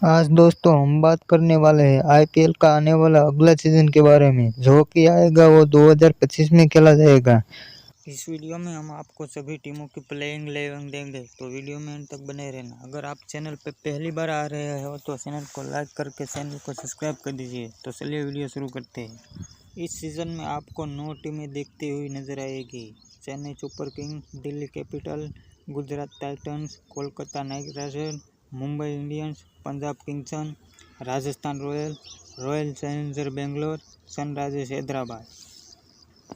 आज दोस्तों हम बात करने वाले हैं आईपीएल का आने वाला अगला सीजन के बारे में, जो कि आएगा वो 2025 में खेला जाएगा। इस वीडियो में हम आपको सभी टीमों की प्लेइंग 11 देंगे, तो वीडियो में अंत तक बने रहना। अगर आप चैनल पर पहली बार आ रहे हो तो चैनल को लाइक करके चैनल को सब्सक्राइब कर दीजिए। तो चलिए वीडियो शुरू करते हैं। इस सीज़न में आपको 9 टीमें देखती हुई नजर आएगी। Chennai super king, Delhi capital, Gujarat Titans, Kolkata night Riders, Mumbai Indians, Punjab Kings, Rajasthan royal challenger Bangalore, Sunrisers Hyderabad.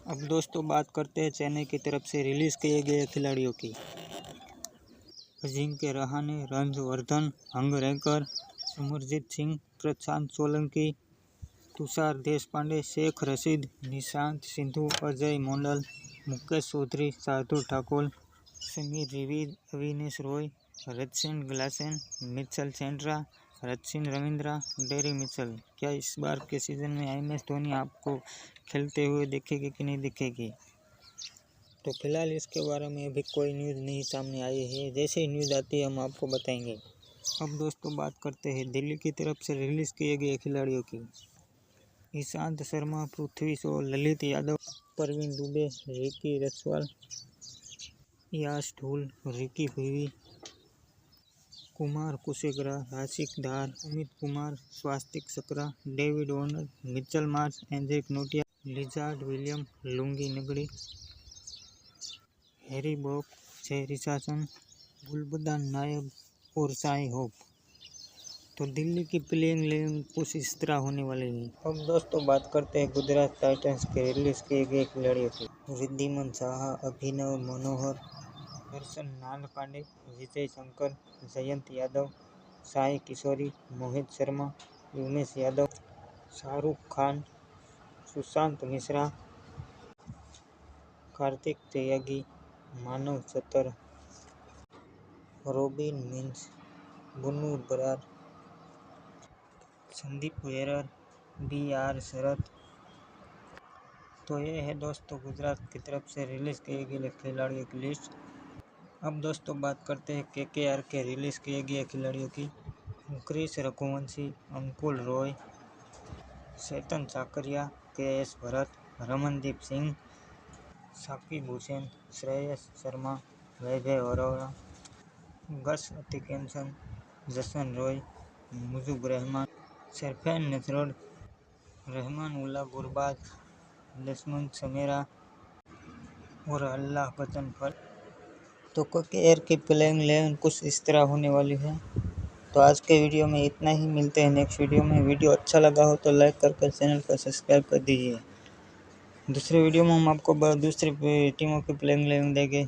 अब दोस्तों बात करते हैं चेन्नई की तरफ से रिलीज़ किए गए खिलाड़ियों की। Ajinkya Rahane, Rajvardhan, Hangargekar, Simarjeet Singh, Prashant Solanki, Tushar Deshpande, Shaikh Rasheed, Nishant Sindhu, Ajay Mandal, Mukesh Choudhary, Shardul Thakur, Sameer Dwivedi, Avanish Roy, Rachin Gleeson, Mitchell Santner, Sachin Ravindra, Daryl Mitchell. क्या इस बार के सीज़न में MS धोनी आपको खेलते हुए दिखेगी कि नहीं दिखेगी? तो फिलहाल इसके बारे में अभी कोई न्यूज़ नहीं सामने आई है। जैसे ही न्यूज़ आती है हम आपको बताएंगे। अब दोस्तों बात करते हैं दिल्ली की तरफ से रिलीज़ किए गए खिलाड़ियों की। Ishant Sharma, Prithvi Shaw, Lalit Yadav, Praveen Dubey, Ricky Raswal, Yash Dhull, Ricky PV, Kumar Kushagra, Rasikh Dar, Amit Kumar, Swastik Chakra, David Warner, Mitchell Marsh, Anrich Nortje, Lizaad William, Lungi Ngidi, Harry Brook, Jhye Richardson, Gulbadan नायब और साई होप। तो दिल्ली की प्लेइंग 11 कुछ इस तरह होने वाली है। अब दोस्तों बात करते हैं गुजरात टाइटंस के रिलीज किए गए खिलाड़ियों की। रिद्धिमान साहा, अभिनव मनोहर, दर्शन नालपांडे, विजय शंकर, जयंत यादव, साई किशोरी, मोहित शर्मा, उमेश यादव, शाहरुख खान, सुशांत मिश्रा, कार्तिक त्यागी, मानव चतर, रॉबिन मिंस, बुनू बरार, संदीप वेरर, BR शरत। तो ये है दोस्तों गुजरात की तरफ से रिलीज़ किए गए खिलाड़ियों की लिस्ट। अब दोस्तों बात करते हैं KKR के रिलीज़ किए गए खिलाड़ियों की। क्रिस रघुवंशी, अंकुल रॉय, चेतन चाकरिया, KS भरत, रमनदीप सिंह, साकिब हुसैन, श्रेयस शर्मा, वैभव अरोड़ा, गस अतिकेंसन, जसन रॉय, मुजीब रहमान, सरफैन नजरुल, रहमान उल्ला गुरबाज, लक्ष्मण समेरा और अल्लाह बचन फल। तो KKR की प्लेइंग 11 कुछ इस तरह होने वाली है। तो आज के वीडियो में इतना ही। मिलते हैं नेक्स्ट वीडियो में। वीडियो अच्छा लगा हो तो लाइक करके चैनल को सब्सक्राइब कर दीजिए। दूसरे वीडियो में हम आपको दूसरी टीमों की प्लेइंग 11 देंगे।